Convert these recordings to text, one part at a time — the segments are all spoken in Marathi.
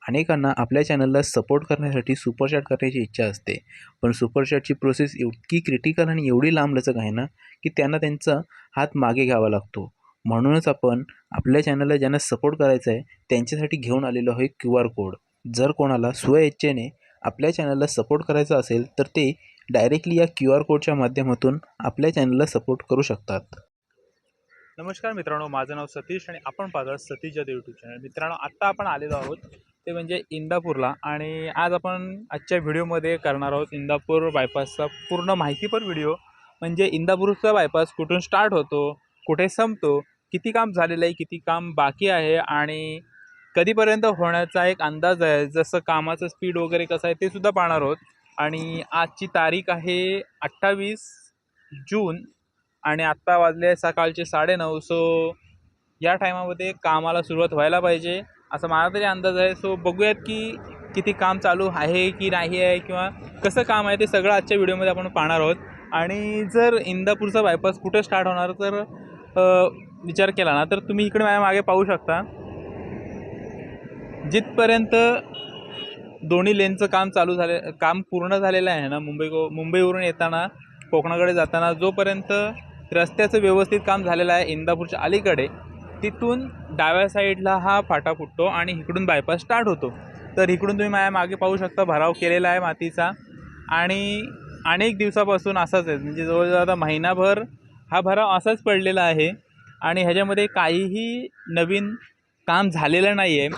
अनेकांना आपल्या चॅनलला सपोर्ट करण्यासाठी सुपरचॅट करण्याची इच्छा असते, पण सुपरचॅटची प्रोसेस इतकी क्रिटिकल आणि एवढी लांबलचक आहे ना की त्यांना त्यांचा हात मागे घ्यावा लागतो. म्हणूनच आपण आपल्या चॅनलला ज्यांना सपोर्ट करायचा आहे त्यांच्यासाठी घेऊन आलेलो आहे QR कोड. जर कोणाला स्वइच्छेने आपल्या चॅनलला सपोर्ट करायचा असेल तर ते डायरेक्टली या QR कोडच्या माध्यमातून आपल्या चॅनलला सपोर्ट करू शकतात. नमस्कार मित्रांनो, माझं नाव सतीश आणि आपण पाहता सतीश जाधव यूट्यूब चॅनल. मित्रांनो, आत्ता आपण आलेलो आहोत ते म्हणजे इंदापूरला आणि आज आपण आजच्या व्हिडिओमध्ये करणार आहोत इंदापूर बायपासचा पूर्ण माहितीपर व्हिडिओ. म्हणजे इंदापूरचा बायपास कुठून स्टार्ट होतो, कुठे संपतो, किती काम झालेलं आहे, किती काम बाकी आहे आणि कधीपर्यंत होण्याचा एक अंदाज आहे. जसं कामाचं स्पीड वगैरे कसं आहे ते सुद्धा पाहणार आहोत. आणि आजची तारीख आहे 28 जून आणि आत्ता वाजले सकाळचे 9:30. सो या टायमामध्ये कामाला सुरुवात व्हायला पाहिजे असं मला तरी अंदाज आहे. सो बघूयात की किती काम चालू आहे की नाही आहे किंवा कसं काम आहे ते सगळं आजच्या व्हिडिओमध्ये आपण पाहणार आहोत. आणि जर इंदापूरचा बायपास कुठे स्टार्ट होणार तर विचार केला ना तर तुम्ही इकडे माझ्या मागे पाहू शकता. जिथपर्यंत दोन्ही लेनचं काम पूर्ण झालेलं आहे ना, मुंबईवरून येताना कोकणाकडे जाताना जोपर्यंत रस्त्याचं व्यवस्थित काम झालेलं आहे इंदापूरच्या अलीकडे, तिथून डाव्या साईडला हा फाटा फुटतो आणि इकडून बायपास स्टार्ट होतो. तर इकडून तुम्ही माझ्या मागे पाहू शकता भराव केलेला आहे मातीचा आणि अनेक दिवसापासून असाच आहे. म्हणजे जवळजवळ आता महिनाभर हा भराव असाच पडलेला आहे आणि ह्याच्यामध्ये काहीही नवीन काम झालेलं नाही आहे.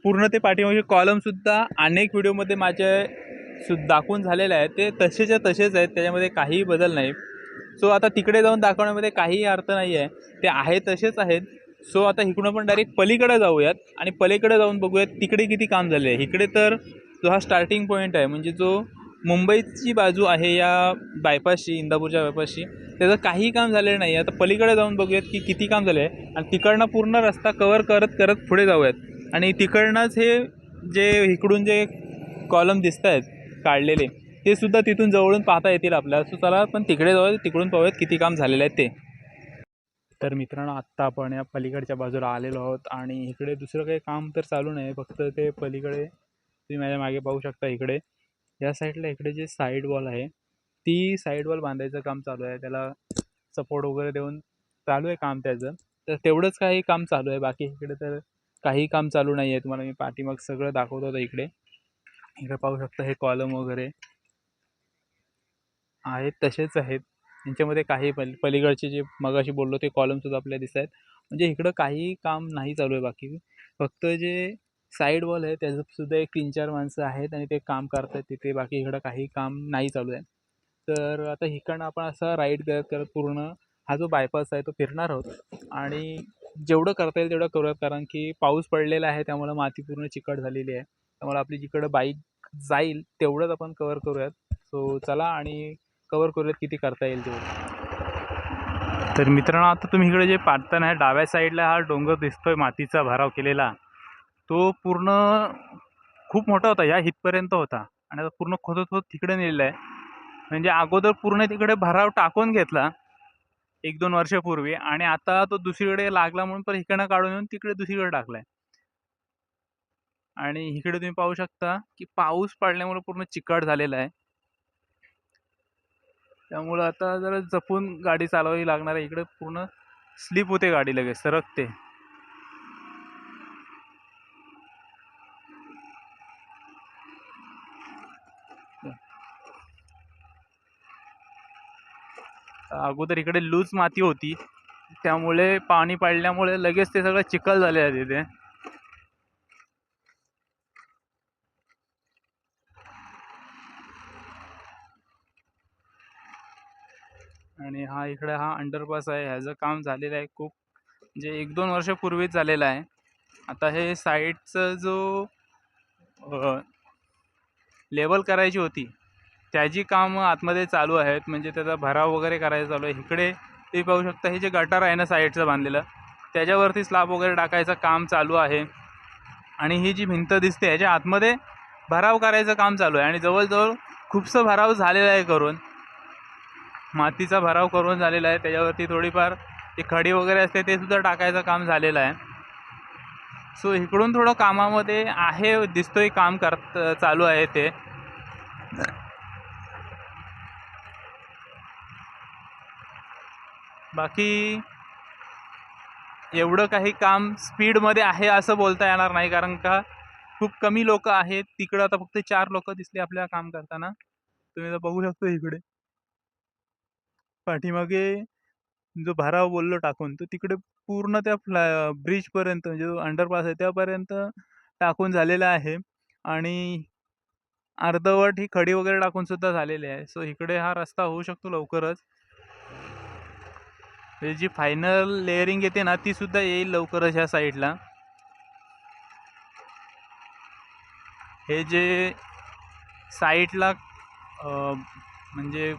पूर्ण ते पाठीमागे कॉलमसुद्धा अनेक व्हिडिओमध्ये दाखवून झालेले आहेत, ते तसेच्या तसेच आहेत, त्याच्यामध्ये काहीही बदल नाही. सो आता तिकडे जाऊन दाखवण्यामध्ये काहीही अर्थ नाही आहे, ते आहे तसेच आहेत. सो आता इकडून आपण डायरेक्ट पलीकडे जाऊयात आणि पलीकडे जाऊन बघूयात तिकडे किती काम झाले आहे. इकडे तर जो हा स्टार्टिंग पॉईंट आहे म्हणजे जो मुंबईची बाजू आहे या बायपासची, इंदापूरच्या बायपासची, त्याचं काही काम झालेलं नाही. आता पलीकडे जाऊन बघूयात की किती काम झालं आहे आणि तिकडनं पूर्ण रस्ता कवर करत करत पुढे जाऊयात आणि तिकडनंच हे जे इकडून जे कॉलम दिसत आहेत काढलेले ते सुद्धा तिथून जवळून पाहता येतील आपल्याला. सो चला पण तिकडे जाऊयात, तिकडून पाहूयात किती काम झालेलं आहे ते. तर मित्रांनो, आत्ता आपण या पलीकडच्या बाजूला आलेलो आहोत आणि इकडे दुसरं काही काम तर चालू नाही, फक्त ते पलीकडे तुम्ही माझ्या मागे पाहू शकता. इकडे या साईडला इकडे जे साईड वॉल आहे ती साईड वॉल बांधायचं काम चालू आहे. त्याला सपोर्ट वगैरे देऊन चालू आहे काम त्याचं. तर तेवढंच काही काम चालू आहे, बाकी इकडे तर काही काम चालू नाही आहे. तुम्हाला मी पाठीमाग सगळं दाखवत होतं. इकडे पाहू शकता हे कॉलम वगैरे आहेत तसेच आहेत. यांच्यामध्ये काही पलीकडचे जे मगाशी बोललो ते कॉलमसुद्धा आपल्याला दिसत आहेत. म्हणजे इकडं काही काम नाही चालू आहे. बाकी फक्त जे साईड वॉल आहे त्याचंसुद्धा एक 3-4 माणसं आहेत आणि ते काम करत आहेत तिथे. बाकी इकडं काही काम नाही चालू आहे. तर आता इकडनं आपण असा राईड करत करत पूर्ण हा जो बायपास आहे तो फिरणार आहोत आणि जेवढं करता येईल तेवढं करूयात, कारण की पाऊस पडलेला आहे त्यामुळं माती पूर्ण चिकट झालेली आहे. त्यामुळे आपली जिकडं बाईक जाईल तेवढंच आपण कवर करूयात. सो चला आणि कवर करूयात किती करता येईल तेवढं. तर मित्रांनो, आता तुम्ही इकडे जे पाहताना डाव्या साईडला हा डोंगर दिसतोय मातीचा भराव केलेला, तो पूर्ण खूप मोठा होता, या हितपर्यंत होता आणि आता पूर्ण खोदत खोदत तिकडे नेलेला आहे. म्हणजे अगोदर पूर्ण तिकडे भराव टाकून घेतला 1-2 वर्षापूर्वी आणि आता तो दुसरीकडे लागला म्हणून पण इकडनं काढून येऊन तिकडे दुसरीकडे टाकलाय. आणि इकडे तुम्ही पाहू शकता की पाऊस पडल्यामुळे पूर्ण चिकट झालेला आहे. त्यामुळं आता जरा जपून गाडी चालवावी लागणार आहे. इकडे पूर्ण स्लिप होते गाडी, लगेच सरकते. अगोदर इकडे लूज माती होती त्यामुळे पाणी पडल्यामुळे लगेच ते सगळं चिखल झाले आहे तिथे. आणि हा इकडे हा अंडरपास आहे, ह्याचं काम झालेलं आहे खूप, म्हणजे 1-2 वर्षापूर्वीच झालेलं आहे. आता हे साईडचं जो लेवल करायची होती त्याची कामं आतमध्ये चालू आहेत, म्हणजे त्याचा भराव वगैरे करायचा चालू आहे. इकडे तुम्ही पाहू शकता हे जे गटार आहे ना साईडचं बांधलेलं, त्याच्यावरती स्लॅब वगैरे टाकायचं काम चालू आहे. आणि ही जी भिंत दिसते ह्याच्या आतमध्ये भराव करायचं काम चालू आहे आणि जवळजवळ खूपसं भराव झालेलं आहे करून. मातीचा भराव करून झालेला आहे. त्याच्यावरती थोडीफार ते खडी वगैरे असते ते सुद्धा टाकायचं काम झालेलं आहे. सो इकडून थोडं कामामध्ये आहे, दिसतोय काम चालू आहे ते. बाकी एवढं काही काम स्पीडमध्ये आहे असं बोलता येणार नाही, कारण का खूप कमी लोक आहेत तिकडं. आता फक्त 4 लोक दिसले आपल्याला काम करताना. तुम्ही तर बघू शकता इकडे पाठीमागे जो भराव बोललो टाकून, तो तिकडे पूर्ण त्या ब्रिजपर्यंत, म्हणजे जो अंडरपास आहे त्यापर्यंत टाकून झालेला आहे. आणि अर्धवट ही खडी वगैरे टाकून सुद्धा झालेली आहे. सो इकडे हा रस्ता होऊ शकतो लवकरच. जी फायनल लेअरिंग येते ना, ती सुद्धा येईल लवकरच ह्या साईडला. हे जे साईडला म्हणजे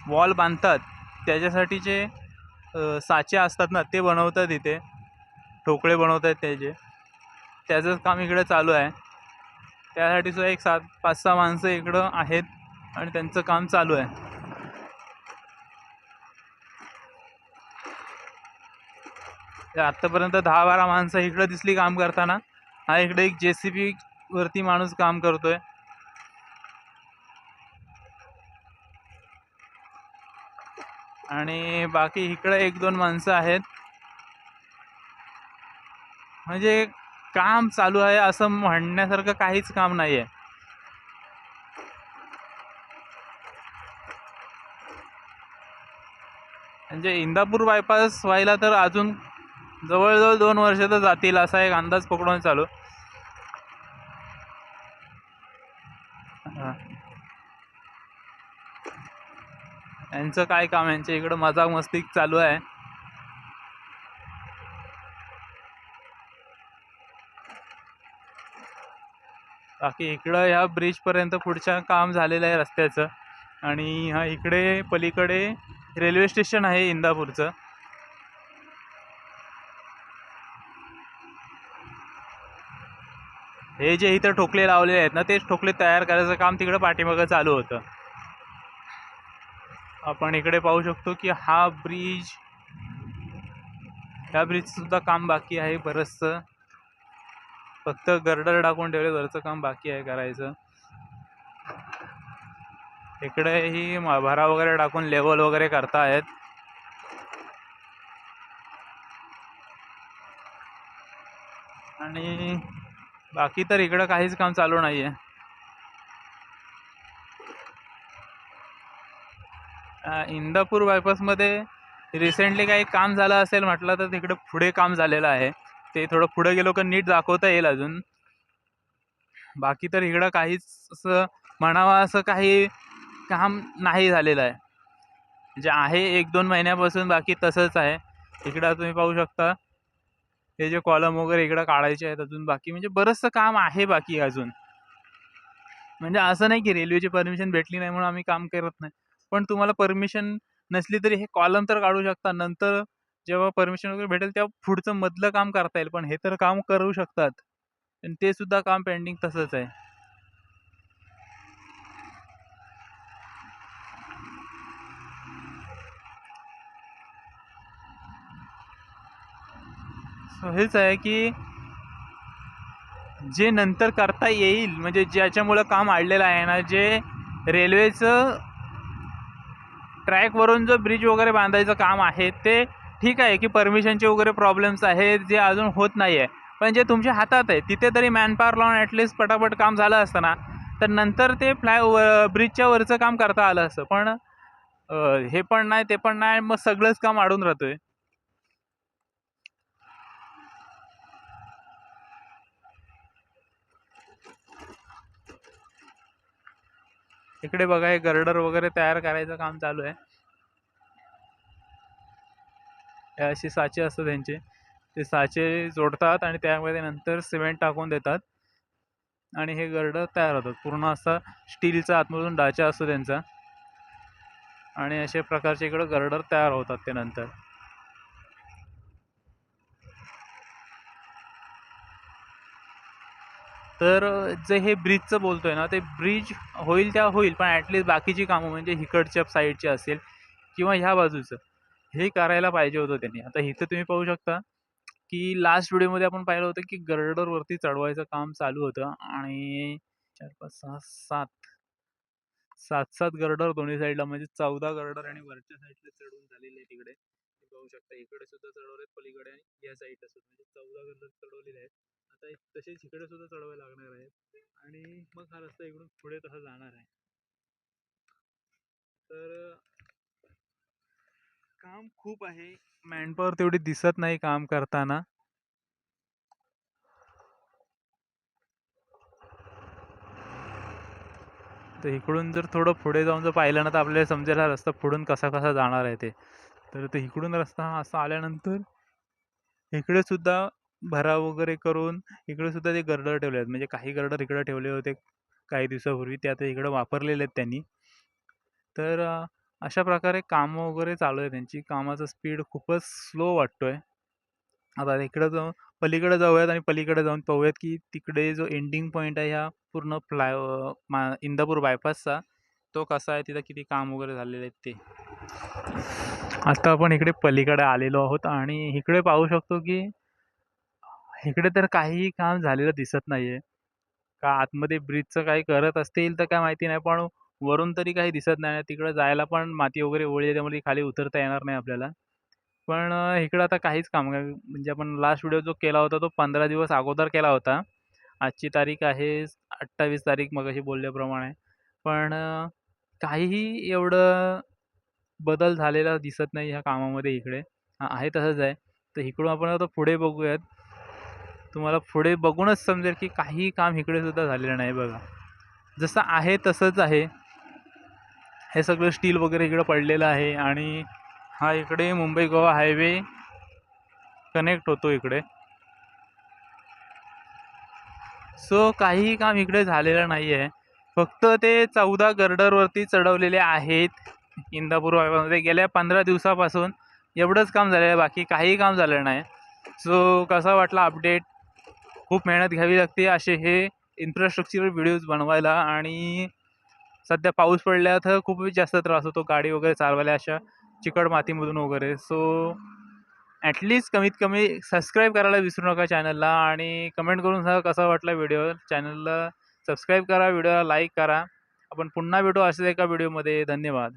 वॉल बांधतात त्याच्यासाठी जे साचे असतात ना, ते बनवतात इथे, ठोकळे बनवत आहेत त्याचंच काम इकडे चालू आहे. त्यासाठी सुद्धा एक 5-6 माणसं इकडं आहेत आणि त्यांचं काम चालू आहे. आत्तापर्यंत 10-12 माणसं इकडं दिसली काम करताना. हा इकडे एक JCB वरती माणूस काम करतोय. आणि बाकी इकडे 1-2 माणसं आहेत. म्हणजे काम चालू आहे असं म्हणण्यासारखं काहीच काम नाही आहे. म्हणजे इंदापूर बायपास व्हायला तर अजून जवळजवळ 2 वर्ष तर जातील असा एक अंदाज पकडून चालू. यांचं काय काम, यांच्या इकडं मजाक मस्ती चालू आहे. बाकी इकडं ह्या ब्रिजपर्यंत पुढच्या काम झालेलं आहे रस्त्याचं. आणि हा इकडे पलीकडे रेल्वे स्टेशन आहे इंदापूरचं. हे जे इथं ठोकले लावलेले आहेत ना, तेच ठोकले तयार करायचं काम तिकडे पाठीमागं चालू होतं. आपण इकडे पाहू शकतो की हा ब्रिज, ह्या ब्रिज सुद्धा काम बाकी आहे बरंचसं. फक्त गर्डर टाकून ठेवले, वरचं काम बाकी आहे करायचं. इकडे ही भरा वगैरे टाकून लेवल वगैरे करतायत. आणि बाकी तर इकडं काहीच काम चालू नाही आहे. इंदापूर बायपासमध्ये रिसेंटली काही काम झालं असेल म्हटलं तर तिकडे पुढे काम झालेलं आहे. ते थोडं पुढे गेलो का नीट दाखवता येईल अजून. बाकी तर इकडं काहीच असं म्हणावं असं काही काम नाही झालेलं आहे. जे आहे 1-2 महिन्यापासून बाकी तसंच आहे. इकडं तुम्ही पाहू शकता हे जे कॉलम वगैरे इकडं काढायचे आहेत अजून बाकी, म्हणजे बरंचसं काम आहे बाकी अजून. म्हणजे असं नाही की रेल्वेची परमिशन भेटली नाही म्हणून आम्ही काम करत नाही, पण तुम्हाला परमिशन नसली तरी हे कॉलम तर काढू शकता. नंतर जेव्हा परमिशन वगैरे भेटेल तेव्हा पुढचं मधलं काम करता येईल, पण हे तर काम करू शकतात. आणि ते सुद्धा काम पेंडिंग तसंच आहे. सो हेच आहे की जे नंतर करता येईल, म्हणजे ज्याच्यामुळं काम अडलेलं आहे ना, जे रेल्वेचं ट्रॅकवरून जो ब्रिज वगैरे बांधायचं काम आहे ते ठीक आहे की परमिशनचे वगैरे प्रॉब्लेम्स आहेत जे अजून होत नाही आहे. पण जे तुमच्या हातात आहे तिथे तरी मॅनपॉवर लावून ॲटलिस्ट पटापट काम झालं असतं ना, तर नंतर ते ब्रिजच्या वरचं काम करता आलं असतं. पण हे पण नाही, ते पण नाही, मग सगळंच काम अडून राहतोय. इकडे बघा हे गर्डर वगैरे तयार करायचं काम चालू आहे. हे असे साचे असतात त्यांचे, ते साचे जोडतात आणि त्यामध्ये नंतर सिमेंट टाकून देतात आणि हे गर्डर तयार होतात. पूर्ण असा स्टीलचा आतमधून ढाचा असतो त्यांचा आणि अशा प्रकारचे इकडं गर्डर तयार होतात ते नंतर. तर जे हे ब्रिजचं बोलतोय ना, ते ब्रिज होईल त्या होईल, पण ॲटलिस्ट बाकीची कामं म्हणजे इकडच्या साईडची असेल किंवा ह्या बाजूचं, हे करायला पाहिजे होतं त्यांनी. आता इथं तुम्ही पाहू शकता की लास्ट व्हिडिओमध्ये आपण पाहिलं होतं की गर्डरवरती चढवायचं काम चालू होतं आणि 4, 5, 6, 7 गर्डर दोन्ही साईडला म्हणजे 14 गर्डर आणि वरच्या साईडला चढवून झालेले आहे तिकडे. तुम्ही पाहू शकता इकडे सुद्धा चढवलेत पलीकडे आणि या साईडला सुद्धा म्हणजे 14 गर्डर चढवलेले आहेत. आता तसेच इकडे सुद्धा चढवायला लागणार आहेत आणि मग हा रस्ता इकडून पुढे तसा जाणार आहे. तर काम खूप आहे. मॅनपॉवर तेवढी दिसत नाही काम करताना. तर इकडून जर थोडं पुढे जाऊन जर पाहिलं ना तर आपल्याला समजेल हा रस्ता पुढून कसा कसा जाणार आहे ते. तर ते इकडून रस्ता हा असा आल्यानंतर इकडे सुद्धा भराव वगैरे करून इकडे सुद्धा ते गर्डर ठेवले आहेत. म्हणजे काही गर्डर इकडे ठेवले होते काही दिवसापूर्वी, ते आता इकडे वापरलेले आहेत त्यांनी. तर अशा प्रकारे कामं वगैरे चालू आहे त्यांची. कामाचा स्पीड खूपच स्लो वाटतोय. आता इकडं जाऊन पलीकडे जाऊयात आणि पलीकडे जाऊन पाहूयात की तिकडे जो एंडिंग पॉईंट आहे ह्या पूर्ण इंदापूर बायपासचा, तो कसा आहे, तिथं किती काम वगैरे झालेले आहेत ते. आता आपण इकडे पलीकडे आलेलो आहोत आणि इकडे पाहू शकतो की इकडे तर काहीही काम झालेलं दिसत नाहीये. का आतमध्ये ब्रिजचं काही करत असतील तर काय माहिती नाही, पण वरून तरी काही दिसत नाही. तिकडे जायला पण माती वगैरे ओली आहे, त्यामुळे खाली उतरता येणार नाही आपल्याला. पण इकडं आता काहीच काम नाही. म्हणजे आपण लास्ट व्हिडिओ जो केला होता तो 15 दिवस अगोदर केला होता. आजची तारीख आहे 28 तारीख मगाशी बोलल्याप्रमाणे. पण काहीही एवढं बदल झालेला दिसत नाही ह्या कामामध्ये इकडे. आहे तसंच आहे. तर इकडून आपण आता पुढे बघूयात. तुम्हाला पुढे बघूनच समजेल की काही काम इकडे सुद्धा झालेलं नाही बघा. जसं आहे तसंच आहे. हे सगळं स्टील वगैरे इकडं पडलेलं आहे आणि हा इकडे मुंबई गोवा हायवे कनेक्ट होतो इकडे. सो काहीही काम इकडे झालेलं नाही आहे. फक्त ते 14 गर्डरवरती चढवलेले आहेत इंदापूर भागामध्ये गेल्या 15 दिवसापासून. एवढंच काम झालेलं आहे, बाकी काहीही काम झालेलं नाही. सो कसा वाटला अपडेट? खूप मेहनत घ्यावी लागते असे हे इन्फ्रास्ट्रक्चरल व्हिडिओज बनवायला आणि सध्या पाऊस पडला तर खूपच जास्त त्रास होतो गाडी वगैरे चालवायला अशा चिकट मातीमधून वगैरे. सो ॲटलीस्ट कमीत कमी सबस्क्राईब करायला विसरू नका चॅनलला आणि कमेंट करून सांगा कसा वाटला व्हिडिओ. चॅनलला सबस्क्राईब करा, व्हिडिओला लाईक करा. आपण पुन्हा भेटू अशाच एका व्हिडिओमध्ये. धन्यवाद.